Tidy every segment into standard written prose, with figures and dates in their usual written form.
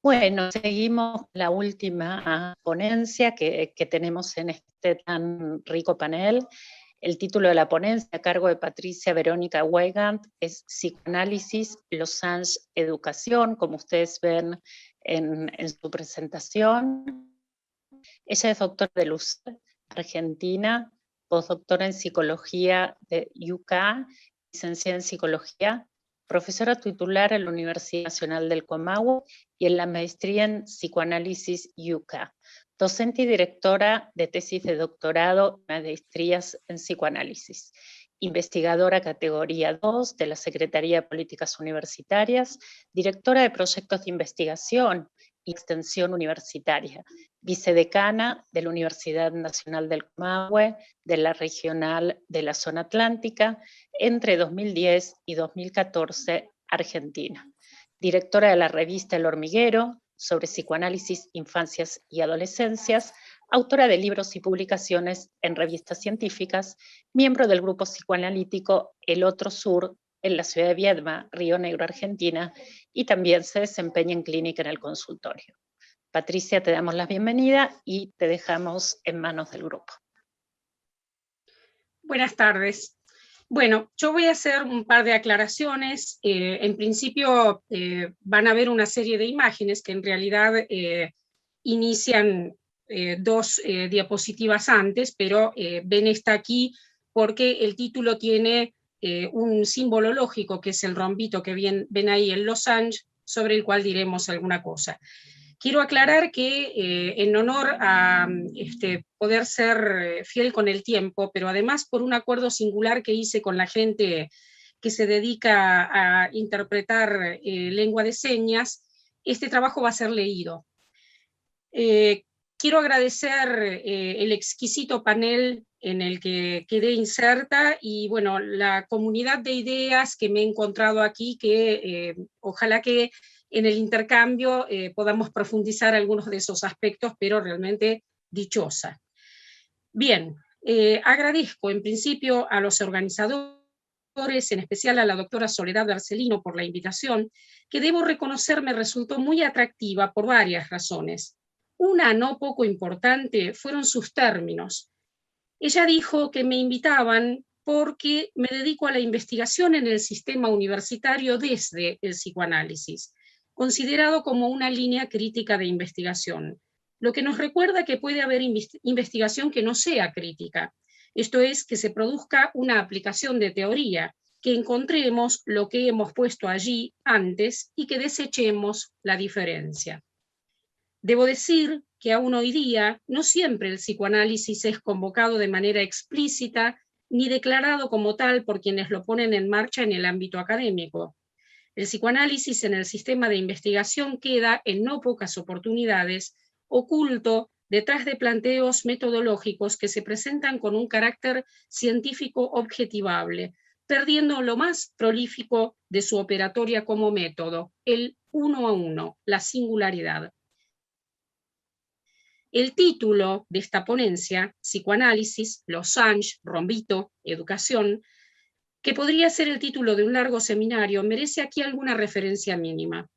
Bueno, seguimos la última ponencia que tenemos en este tan rico panel. El título de la ponencia, a cargo de Patricia Verónica Weygand, es Psicoanálisis, Losange, Educación, como ustedes ven en su presentación. Ella es doctora de UCER, Argentina, postdoctora en Psicología de UCA, licenciada en Psicología, profesora titular en la Universidad Nacional del Comahue y en la maestría en Psicoanálisis UCA, docente y directora de tesis de doctorado y maestrías en psicoanálisis, investigadora categoría 2 de la Secretaría de Políticas Universitarias, directora de proyectos de investigación y extensión universitaria, vicedecana de la Universidad Nacional del Comahue, de la Regional de la Zona Atlántica, entre 2010 y 2014, Argentina. Directora de la revista El Hormiguero, sobre psicoanálisis, infancias y adolescencias, autora de libros y publicaciones en revistas científicas, miembro del grupo psicoanalítico El Otro Sur, en la ciudad de Viedma, Río Negro, Argentina, y también se desempeña en clínica en el consultorio. Patricia, te damos la bienvenida y te dejamos en manos del grupo. Buenas tardes. Bueno, yo voy a hacer un par de aclaraciones. En principio van a ver una serie de imágenes que en realidad inician dos diapositivas antes, pero ven esta aquí porque el título tiene un símbolo lógico, que es el rombito que ven ahí en Losange, sobre el cual diremos alguna cosa. Quiero aclarar que en honor a poder ser fiel con el tiempo, pero además por un acuerdo singular que hice con la gente que se dedica a interpretar lengua de señas, este trabajo va a ser leído. Quiero agradecer el exquisito panel en el que quedé inserta y bueno, la comunidad de ideas que me he encontrado aquí, que ojalá que en el intercambio podamos profundizar algunos de esos aspectos, pero realmente dichosa. Bien, agradezco en principio a los organizadores, en especial a la doctora Soledad Barcelino por la invitación, que debo reconocer me resultó muy atractiva por varias razones. Una no poco importante fueron sus términos. Ella dijo que me invitaban porque me dedico a la investigación en el sistema universitario desde el psicoanálisis, considerado como una línea crítica de investigación, lo que nos recuerda que puede haber investigación que no sea crítica, esto es, que se produzca una aplicación de teoría, que encontremos lo que hemos puesto allí antes y que desechemos la diferencia. Debo decir que aún hoy día no siempre el psicoanálisis es convocado de manera explícita ni declarado como tal por quienes lo ponen en marcha en el ámbito académico. El psicoanálisis en el sistema de investigación queda, en no pocas oportunidades, oculto detrás de planteos metodológicos que se presentan con un carácter científico objetivable, perdiendo lo más prolífico de su operatoria como método, el uno a uno, la singularidad. El título de esta ponencia, Psicoanálisis, Losange, Rombito, Educación, que podría ser el título de un largo seminario, merece aquí alguna referencia mínima.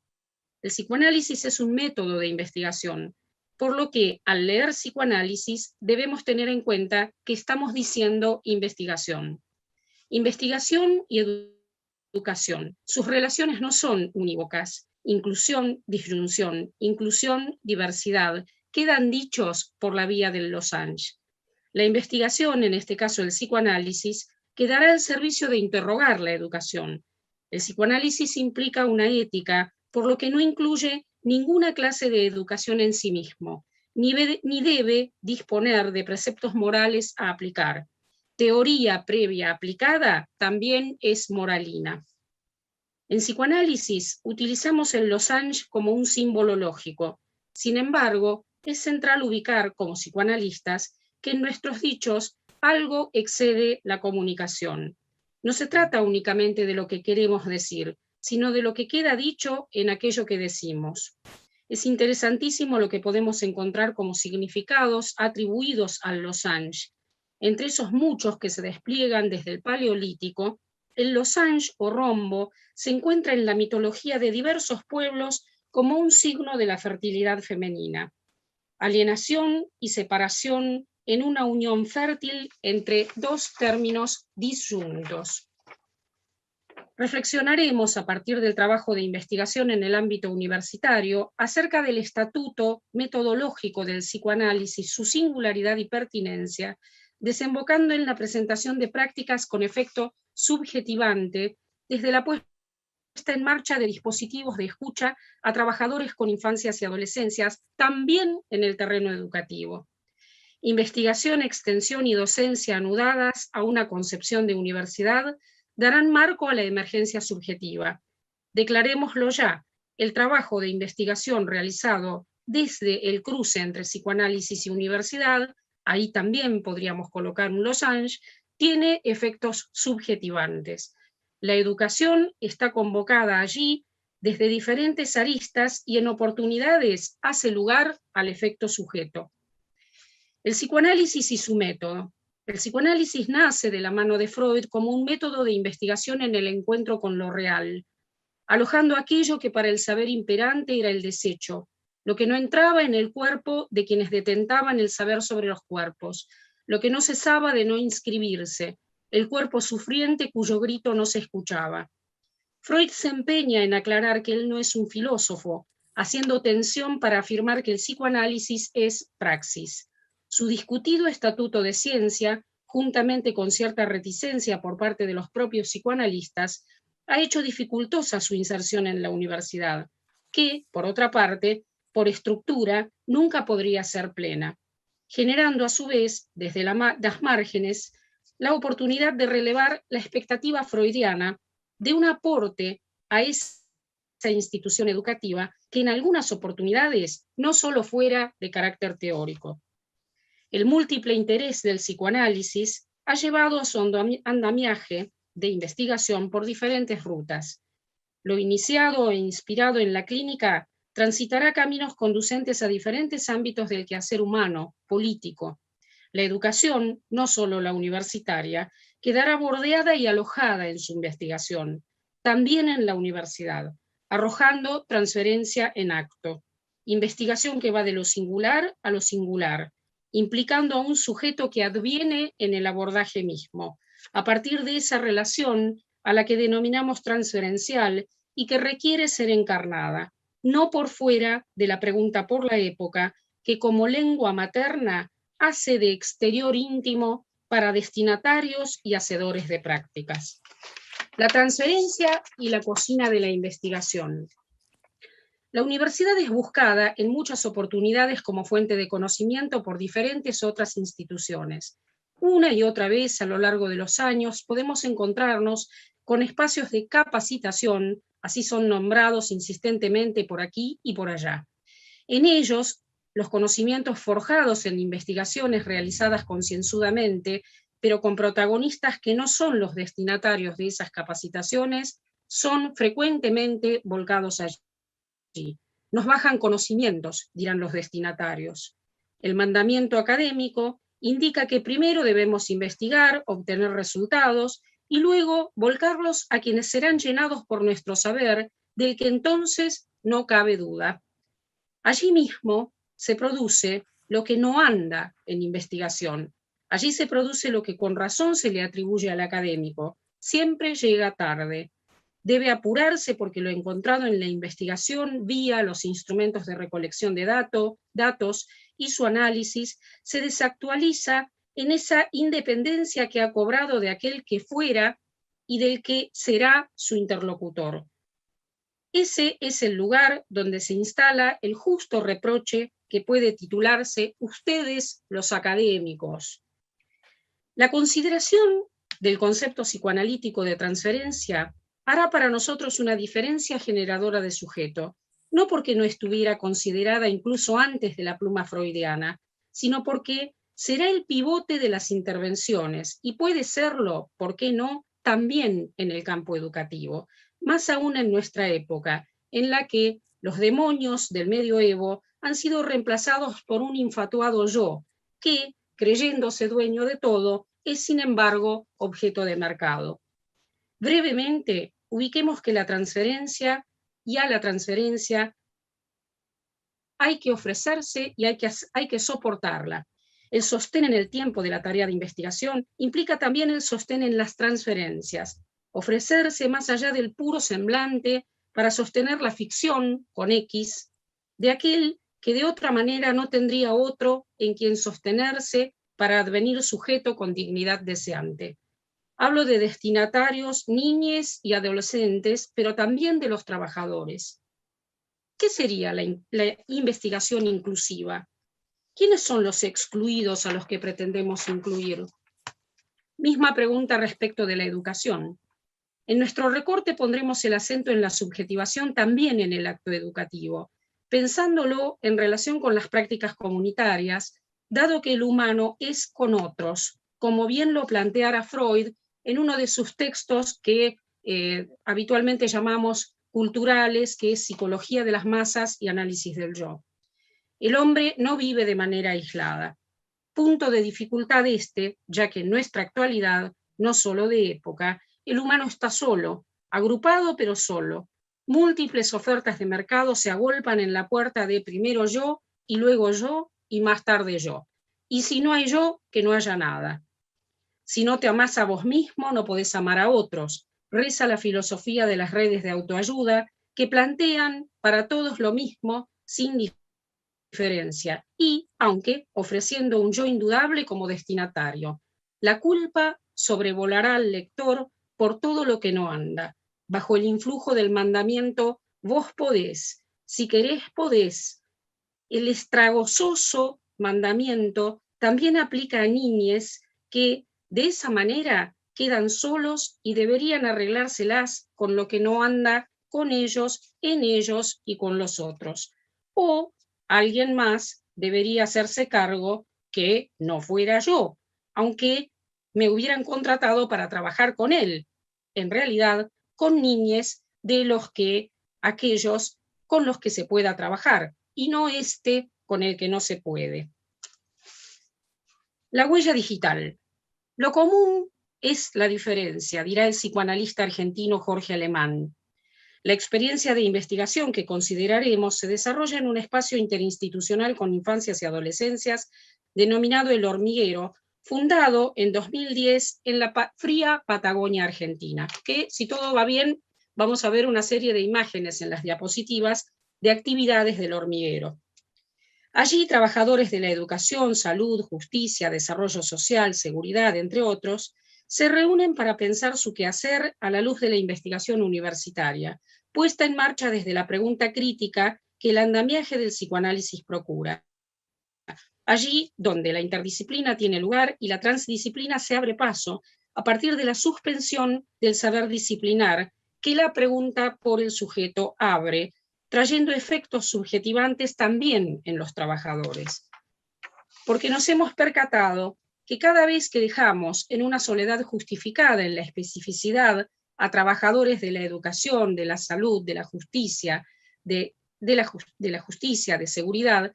El psicoanálisis es un método de investigación, por lo que al leer psicoanálisis debemos tener en cuenta que estamos diciendo investigación. Investigación y educación. Sus relaciones no son unívocas. Inclusión, disyunción, inclusión, diversidad, quedan dichos por la vía del Losange. La investigación, en este caso el psicoanálisis, quedará al servicio de interrogar la educación. El psicoanálisis implica una ética, por lo que no incluye ninguna clase de educación en sí mismo, ni debe disponer de preceptos morales a aplicar. Teoría previa aplicada también es moralina. En psicoanálisis utilizamos el Losange como un símbolo lógico. Sin embargo, es central ubicar como psicoanalistas que en nuestros dichos algo excede la comunicación. No se trata únicamente de lo que queremos decir, sino de lo que queda dicho en aquello que decimos. Es interesantísimo lo que podemos encontrar como significados atribuidos al Losange. Entre esos muchos que se despliegan desde el Paleolítico, el Losange o rombo se encuentra en la mitología de diversos pueblos como un signo de la fertilidad femenina. Alienación y separación en una unión fértil entre dos términos disyuntos. Reflexionaremos a partir del trabajo de investigación en el ámbito universitario acerca del estatuto metodológico del psicoanálisis, su singularidad y pertinencia, desembocando en la presentación de prácticas con efecto subjetivante desde la puesta en marcha de dispositivos de escucha a trabajadores con infancias y adolescencias, también en el terreno educativo. Investigación, extensión y docencia anudadas a una concepción de universidad darán marco a la emergencia subjetiva. Declarémoslo ya, el trabajo de investigación realizado desde el cruce entre psicoanálisis y universidad, ahí también podríamos colocar un losange, tiene efectos subjetivantes. La educación está convocada allí desde diferentes aristas y en oportunidades hace lugar al efecto sujeto. El psicoanálisis y su método. El psicoanálisis nace de la mano de Freud como un método de investigación en el encuentro con lo real, alojando aquello que para el saber imperante era el desecho, lo que no entraba en el cuerpo de quienes detentaban el saber sobre los cuerpos, lo que no cesaba de no inscribirse, el cuerpo sufriente cuyo grito no se escuchaba. Freud se empeña en aclarar que él no es un filósofo, haciendo tensión para afirmar que el psicoanálisis es praxis. Su discutido estatuto de ciencia, juntamente con cierta reticencia por parte de los propios psicoanalistas, ha hecho dificultosa su inserción en la universidad, que, por otra parte, por estructura, nunca podría ser plena, generando a su vez, desde las márgenes, la oportunidad de relevar la expectativa freudiana de un aporte a esa institución educativa que en algunas oportunidades no solo fuera de carácter teórico. El múltiple interés del psicoanálisis ha llevado a su andamiaje de investigación por diferentes rutas. Lo iniciado e inspirado en la clínica transitará caminos conducentes a diferentes ámbitos del quehacer humano, político. La educación, no solo la universitaria, quedará bordeada y alojada en su investigación, también en la universidad, arrojando transferencia en acto. Investigación que va de lo singular a lo singular, implicando a un sujeto que adviene en el abordaje mismo, a partir de esa relación a la que denominamos transferencial y que requiere ser encarnada, no por fuera de la pregunta por la época, que como lengua materna hace de exterior íntimo para destinatarios y hacedores de prácticas. La transferencia y la cocina de la investigación. La universidad es buscada en muchas oportunidades como fuente de conocimiento por diferentes otras instituciones. Una y otra vez a lo largo de los años podemos encontrarnos con espacios de capacitación, así son nombrados insistentemente por aquí y por allá. En ellos, los conocimientos forjados en investigaciones realizadas concienzudamente, pero con protagonistas que no son los destinatarios de esas capacitaciones, son frecuentemente volcados allí. Nos bajan conocimientos, dirán los destinatarios. El mandamiento académico indica que primero debemos investigar, obtener resultados, y luego volcarlos a quienes serán llenados por nuestro saber, del que entonces no cabe duda. Allí mismo se produce lo que no anda en investigación. Allí se produce lo que con razón se le atribuye al académico. Siempre llega tarde. Debe apurarse porque lo encontrado en la investigación vía los instrumentos de recolección de datos y su análisis se desactualiza en esa independencia que ha cobrado de aquel que fuera y del que será su interlocutor. Ese es el lugar donde se instala el justo reproche que puede titularse ustedes los académicos. La consideración del concepto psicoanalítico de transferencia hará para nosotros una diferencia generadora de sujeto, no porque no estuviera considerada incluso antes de la pluma freudiana, sino porque será el pivote de las intervenciones y puede serlo, ¿por qué no?, también en el campo educativo, más aún en nuestra época, en la que los demonios del medioevo han sido reemplazados por un infatuado yo, que, creyéndose dueño de todo, es sin embargo objeto de mercado. Brevemente, ubiquemos que la transferencia y a la transferencia hay que ofrecerse y hay que soportarla. El sostén en el tiempo de la tarea de investigación implica también el sostén en las transferencias, ofrecerse más allá del puro semblante para sostener la ficción, con X, de aquel que de otra manera no tendría otro en quien sostenerse para advenir sujeto con dignidad deseante. Hablo de destinatarios, niñes y adolescentes, pero también de los trabajadores. ¿Qué sería la investigación inclusiva? ¿Quiénes son los excluidos a los que pretendemos incluir? Misma pregunta respecto de la educación. En nuestro recorte pondremos el acento en la subjetivación también en el acto educativo, pensándolo en relación con las prácticas comunitarias, dado que el humano es con otros, como bien lo planteara Freud en uno de sus textos que habitualmente llamamos culturales, que es Psicología de las masas y análisis del yo. El hombre no vive de manera aislada. Punto de dificultad este, ya que en nuestra actualidad, no solo de época, el humano está solo, agrupado pero solo. Múltiples ofertas de mercado se agolpan en la puerta de primero yo, y luego yo, y más tarde yo. Y si no hay yo, que no haya nada. Si no te amás a vos mismo, no podés amar a otros. Reza la filosofía de las redes de autoayuda que plantean para todos lo mismo, sin diferencia, y aunque ofreciendo un yo indudable como destinatario. La culpa sobrevolará al lector por todo lo que no anda, bajo el influjo del mandamiento vos podés, si querés podés. El estragozoso mandamiento también aplica a niñes que de esa manera quedan solos y deberían arreglárselas con lo que no anda con ellos, en ellos y con los otros. O alguien más debería hacerse cargo que no fuera yo, aunque me hubieran contratado para trabajar con él. En realidad, con niñes de los que aquellos con los que se pueda trabajar, y no este con el que no se puede. La huella digital. Lo común es la diferencia, dirá el psicoanalista argentino Jorge Alemán. La experiencia de investigación que consideraremos se desarrolla en un espacio interinstitucional con infancias y adolescencias denominado El Hormiguero, fundado en 2010 en la fría Patagonia Argentina, que si todo va bien vamos a ver una serie de imágenes en las diapositivas de actividades del hormiguero. Allí trabajadores de la educación, salud, justicia, desarrollo social, seguridad, entre otros, se reúnen para pensar su quehacer a la luz de la investigación universitaria, puesta en marcha desde la pregunta crítica que el andamiaje del psicoanálisis procura. Allí donde la interdisciplina tiene lugar y la transdisciplina se abre paso a partir de la suspensión del saber disciplinar que la pregunta por el sujeto abre, trayendo efectos subjetivantes también en los trabajadores. Porque nos hemos percatado que cada vez que dejamos en una soledad justificada en la especificidad a trabajadores de la educación, de la salud, de la justicia, de la justicia, de seguridad,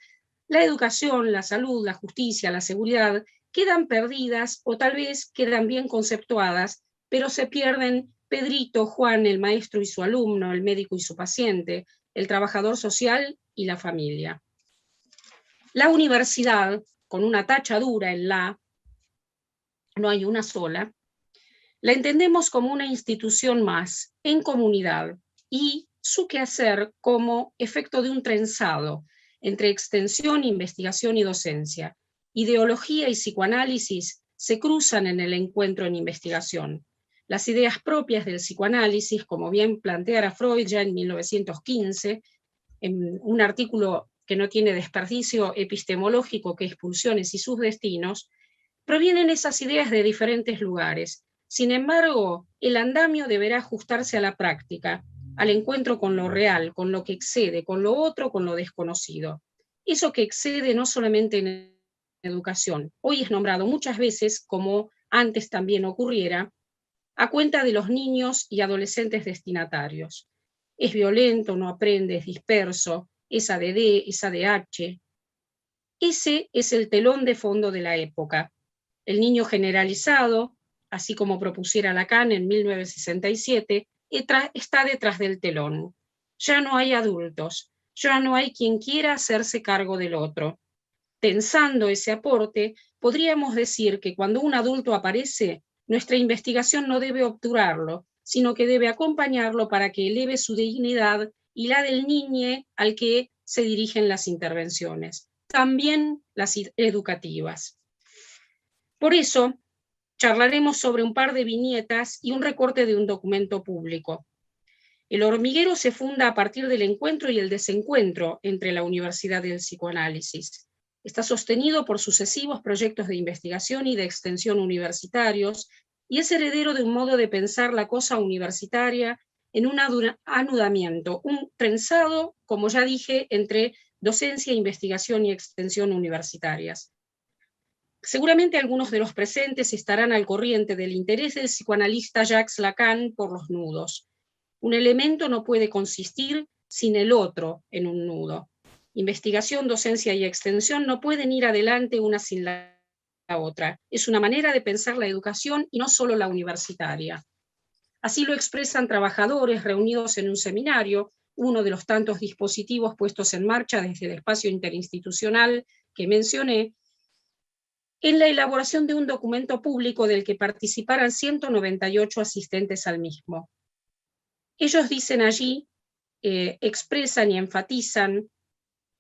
la educación, la salud, la justicia, la seguridad quedan perdidas o tal vez quedan bien conceptuadas, pero se pierden Pedrito, Juan, el maestro y su alumno, el médico y su paciente, el trabajador social y la familia. La universidad, con una tachadura en la, no hay una sola, la entendemos como una institución más, en comunidad, y su quehacer como efecto de un trenzado entre extensión, investigación y docencia. Ideología y psicoanálisis se cruzan en el encuentro en investigación. Las ideas propias del psicoanálisis, como bien planteara Freud ya en 1915, en un artículo que no tiene desperdicio epistemológico, que es Pulsiones y sus destinos, provienen esas ideas de diferentes lugares. Sin embargo, el andamio deberá ajustarse a la práctica, al encuentro con lo real, con lo que excede, con lo otro, con lo desconocido. Eso que excede no solamente en educación, hoy es nombrado muchas veces, como antes también ocurriera, a cuenta de los niños y adolescentes destinatarios. Es violento, no aprende, es disperso, es ADD, es ADH. Ese es el telón de fondo de la época. El niño generalizado, así como propusiera Lacan en 1967, está detrás del telón. Ya no hay adultos, Ya no hay quien quiera hacerse cargo del otro. Pensando ese aporte, podríamos decir que cuando un adulto aparece, nuestra investigación no debe obturarlo, sino que debe acompañarlo para que eleve su dignidad y la del niño al que se dirigen las intervenciones, también las educativas. Por eso, charlaremos sobre un par de viñetas y un recorte de un documento público. El hormiguero se funda a partir del encuentro y el desencuentro entre la Universidad y el psicoanálisis. Está sostenido por sucesivos proyectos de investigación y de extensión universitarios y es heredero de un modo de pensar la cosa universitaria en un anudamiento, un trenzado, como ya dije, entre docencia, investigación y extensión universitarias. Seguramente algunos de los presentes estarán al corriente del interés del psicoanalista Jacques Lacan por los nudos. Un elemento no puede consistir sin el otro en un nudo. Investigación, docencia y extensión no pueden ir adelante una sin la otra. Es una manera de pensar la educación y no solo la universitaria. Así lo expresan trabajadores reunidos en un seminario, uno de los tantos dispositivos puestos en marcha desde el espacio interinstitucional que mencioné, en la elaboración de un documento público del que participaran 198 asistentes al mismo. Ellos dicen allí, expresan y enfatizan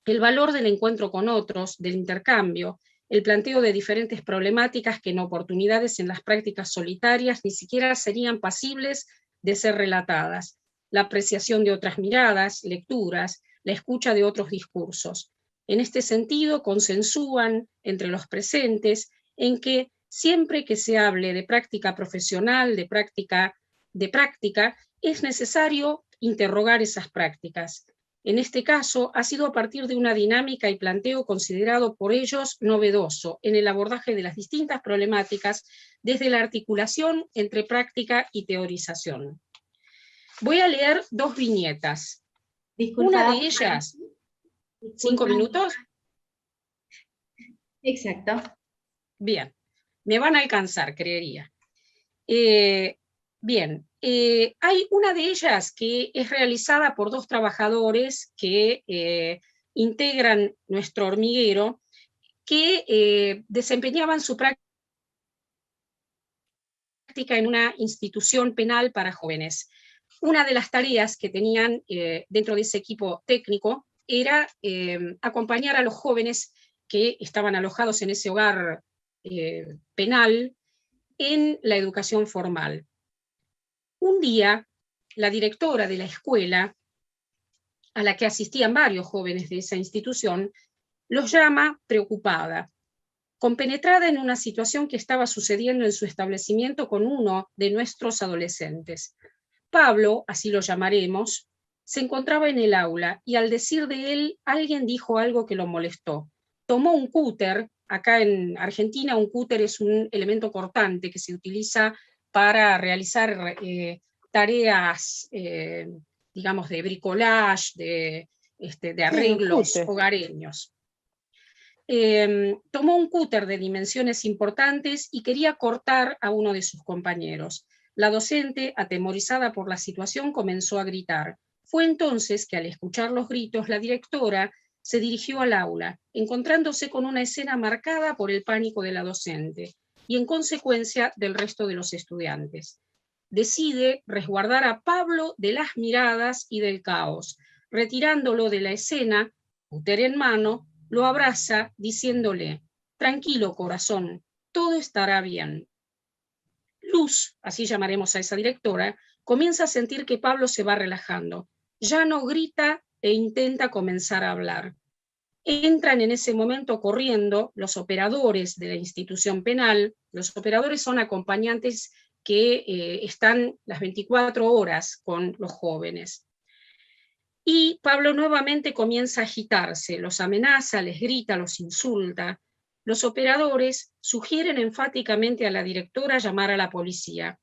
el valor del encuentro con otros, del intercambio, el planteo de diferentes problemáticas que en oportunidades en las prácticas solitarias ni siquiera serían pasibles de ser relatadas, la apreciación de otras miradas, lecturas, la escucha de otros discursos. En este sentido, consensúan entre los presentes en que siempre que se hable de práctica profesional, de práctica, es necesario interrogar esas prácticas. En este caso, ha sido a partir de una dinámica y planteo considerado por ellos novedoso en el abordaje de las distintas problemáticas desde la articulación entre práctica y teorización. Voy a leer dos viñetas. Disculpa, una de ellas, 5 minutos. Exacto. Bien, me van a alcanzar, creería. Bien, hay una de ellas que es realizada por dos trabajadores que integran nuestro hormiguero, que desempeñaban su práctica en una institución penal para jóvenes. Una de las tareas que tenían dentro de ese equipo técnico era acompañar a los jóvenes que estaban alojados en ese hogar penal en la educación formal. Un día, la directora de la escuela, a la que asistían varios jóvenes de esa institución, los llama preocupada, compenetrada en una situación que estaba sucediendo en su establecimiento con uno de nuestros adolescentes. Pablo, así lo llamaremos, se encontraba en el aula y al decir de él, alguien dijo algo que lo molestó. Tomó un cúter, acá en Argentina un cúter es un elemento cortante que se utiliza para realizar tareas, digamos, de bricolage, de arreglos hogareños. Tomó un cúter de dimensiones importantes y quería cortar a uno de sus compañeros. La docente, atemorizada por la situación, comenzó a gritar. Fue entonces que al escuchar los gritos, la directora se dirigió al aula, encontrándose con una escena marcada por el pánico de la docente y en consecuencia del resto de los estudiantes. Decide resguardar a Pablo de las miradas y del caos. Retirándolo de la escena, cúter en mano, lo abraza diciéndole, tranquilo corazón, todo estará bien. Luz, así llamaremos a esa directora, comienza a sentir que Pablo se va relajando. Ya no grita e intenta comenzar a hablar. Entran en ese momento corriendo los operadores de la institución penal. Los operadores son acompañantes que están las 24 horas con los jóvenes. Y Pablo nuevamente comienza a agitarse, los amenaza, les grita, los insulta. Los operadores sugieren enfáticamente a la directora llamar a la policía.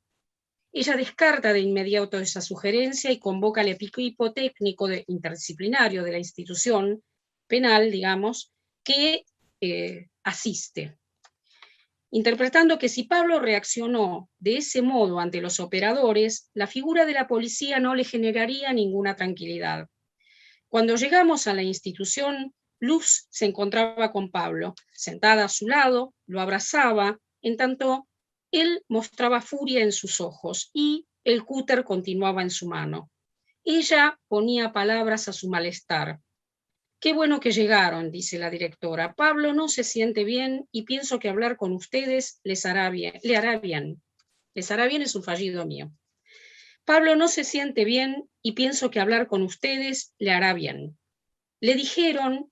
Ella descarta de inmediato esa sugerencia y convoca al equipo técnico interdisciplinario de la institución penal, digamos, que asiste. Interpretando que si Pablo reaccionó de ese modo ante los operadores, la figura de la policía no le generaría ninguna tranquilidad. Cuando llegamos a la institución, Luz se encontraba con Pablo, sentada a su lado, lo abrazaba, en tanto él mostraba furia en sus ojos y el cúter continuaba en su mano. Ella ponía palabras a su malestar. Qué bueno que llegaron, dice la directora. Pablo no se siente bien y pienso que hablar con ustedes le hará bien. Les hará bien es un fallido mío. Pablo no se siente bien y pienso que hablar con ustedes le hará bien. Le dijeron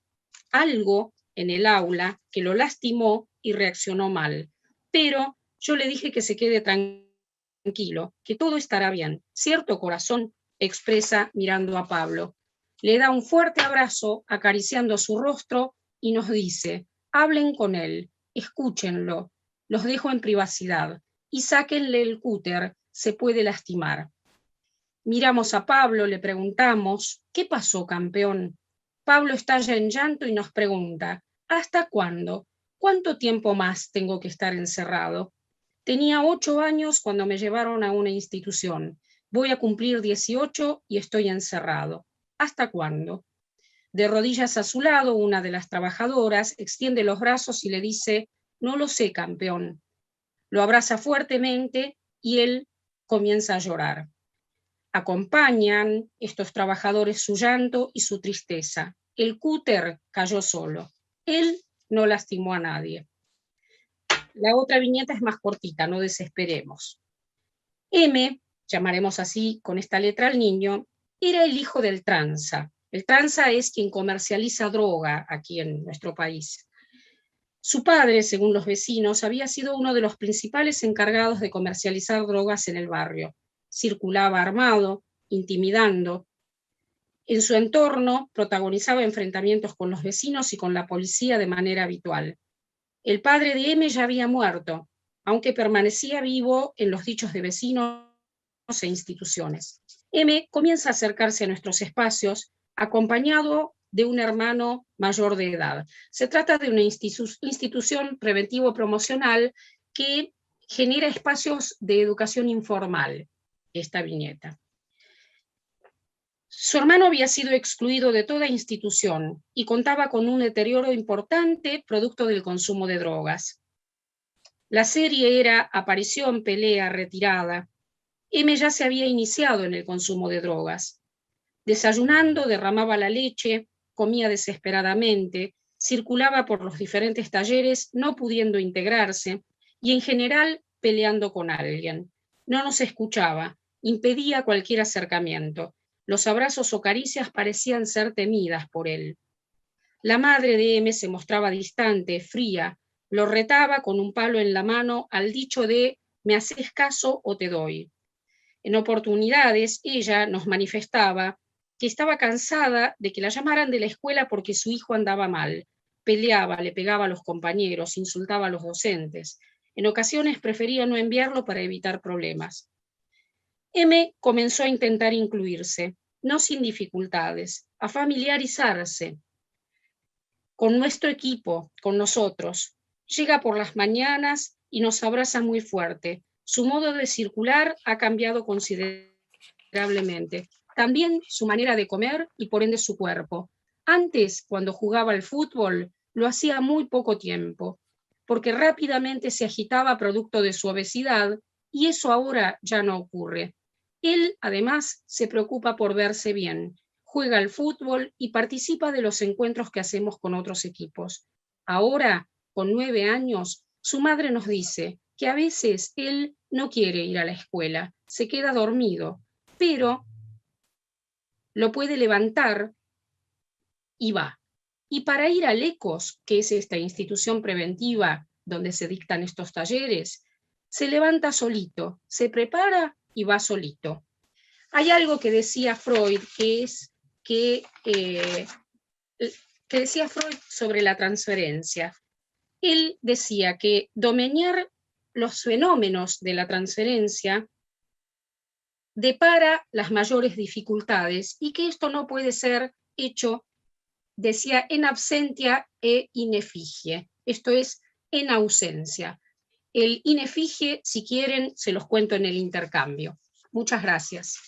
algo en el aula que lo lastimó y reaccionó mal, pero yo le dije que se quede tranquilo, que todo estará bien. ¿Cierto, corazón?, expresa mirando a Pablo. Le da un fuerte abrazo acariciando su rostro y nos dice: hablen con él, escúchenlo, los dejo en privacidad y sáquenle el cúter, se puede lastimar. Miramos a Pablo, le preguntamos: ¿qué pasó, campeón? Pablo estalla en llanto y nos pregunta: ¿hasta cuándo? ¿Cuánto tiempo más tengo que estar encerrado? Tenía 8 años cuando me llevaron a una institución. Voy a cumplir 18 y estoy encerrado. ¿Hasta cuándo? De rodillas a su lado, una de las trabajadoras extiende los brazos y le dice: no lo sé, campeón. Lo abraza fuertemente y él comienza a llorar. Acompañan estos trabajadores su llanto y su tristeza. El cúter cayó solo. Él no lastimó a nadie. La otra viñeta es más cortita, no desesperemos. M, llamaremos así con esta letra al niño, era el hijo del tranza. El tranza es quien comercializa droga aquí en nuestro país. Su padre, según los vecinos, había sido uno de los principales encargados de comercializar drogas en el barrio. Circulaba armado, intimidando. En su entorno protagonizaba enfrentamientos con los vecinos y con la policía de manera habitual. El padre de M ya había muerto, aunque permanecía vivo en los dichos de vecinos e instituciones. M comienza a acercarse a nuestros espacios acompañado de un hermano mayor de edad. Se trata de una institución preventivo-promocional que genera espacios de educación informal, esta viñeta. Su hermano había sido excluido de toda institución y contaba con un deterioro importante producto del consumo de drogas. La serie era aparición, pelea, retirada. M ya se había iniciado en el consumo de drogas. Desayunando, derramaba la leche, comía desesperadamente, circulaba por los diferentes talleres no pudiendo integrarse y en general peleando con alguien. No nos escuchaba, impedía cualquier acercamiento. Los abrazos o caricias parecían ser temidas por él. La madre de M se mostraba distante, fría, lo retaba con un palo en la mano al dicho de «me haces caso o te doy». En oportunidades ella nos manifestaba que estaba cansada de que la llamaran de la escuela porque su hijo andaba mal. Peleaba, le pegaba a los compañeros, insultaba a los docentes. En ocasiones prefería no enviarlo para evitar problemas. M comenzó a intentar incluirse, no sin dificultades, a familiarizarse con nuestro equipo, con nosotros. Llega por las mañanas y nos abraza muy fuerte. Su modo de circular ha cambiado considerablemente. También su manera de comer y por ende su cuerpo. Antes, cuando jugaba al fútbol, lo hacía muy poco tiempo, porque rápidamente se agitaba producto de su obesidad y eso ahora ya no ocurre. Él, además, se preocupa por verse bien. Juega al fútbol y participa de los encuentros que hacemos con otros equipos. Ahora, con 9 años, su madre nos dice que a veces él no quiere ir a la escuela, se queda dormido, pero lo puede levantar y va. Y para ir al ECOS, que es esta institución preventiva donde se dictan estos talleres, se levanta solito, se prepara y va solito. Hay algo que decía Freud, que decía Freud sobre la transferencia. Él decía que domeñar los fenómenos de la transferencia depara las mayores dificultades y que esto no puede ser hecho, decía, en absentia e in effigie, esto es, en ausencia. El in effigie, si quieren, se los cuento en el intercambio. Muchas gracias.